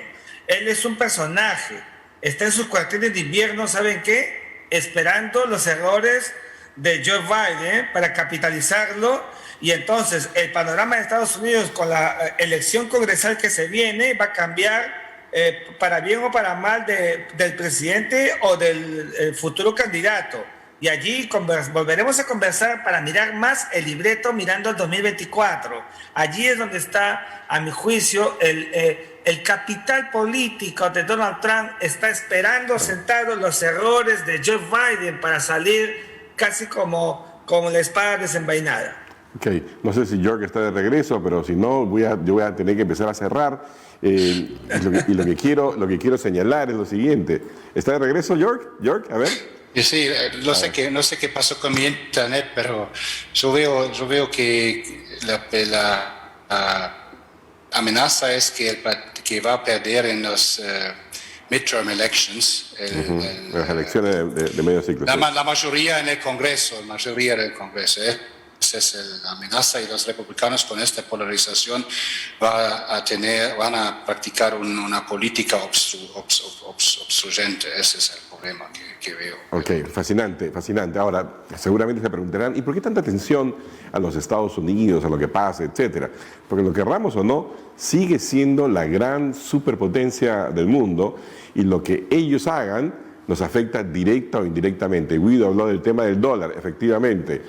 Él es un personaje, está en sus cuarteles de invierno, ¿saben qué? Esperando los errores de Joe Biden para capitalizarlo, y entonces el panorama de Estados Unidos con la elección congresal que se viene va a cambiar para bien o para mal del presidente o del futuro candidato. Y allí volveremos a conversar para mirar más el libreto mirando al 2024. Allí es donde está, a mi juicio, el capital político de Donald Trump está esperando sentado los errores de Joe Biden para salir casi como la espada desenvainada.
Ok, no sé si York está de regreso, pero si no, yo voy a tener que empezar a cerrar. Y lo que quiero señalar es lo siguiente. ¿Está de regreso York? A ver.
Sí, no sé qué pasó con mi internet, pero yo veo que la amenaza es que va a perder en los midterm elections.
Las elecciones de medio ciclo.
La mayoría en el Congreso, Esa es la amenaza, y los republicanos con esta polarización van a practicar una política obstruyente. Ese es el problema que veo.
Ok, fascinante. Ahora, seguramente se preguntarán, ¿y por qué tanta atención a los Estados Unidos, a lo que pasa, etcétera? Porque lo querramos o no, sigue siendo la gran superpotencia del mundo, y lo que ellos hagan nos afecta directa o indirectamente. Guido habló del tema del dólar, efectivamente.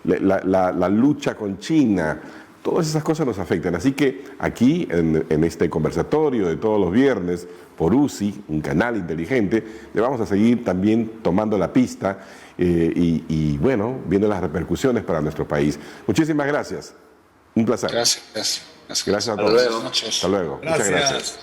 La lucha con China, todas esas cosas nos afectan. Así que aquí, en este conversatorio de todos los viernes, por UCI, un canal inteligente, le vamos a seguir también tomando la pista y bueno, viendo las repercusiones para nuestro país. Muchísimas gracias. Un placer.
Gracias.
Gracias a
Hasta
todos.
luego.
Buenas noches.
Hasta luego. Muchas gracias.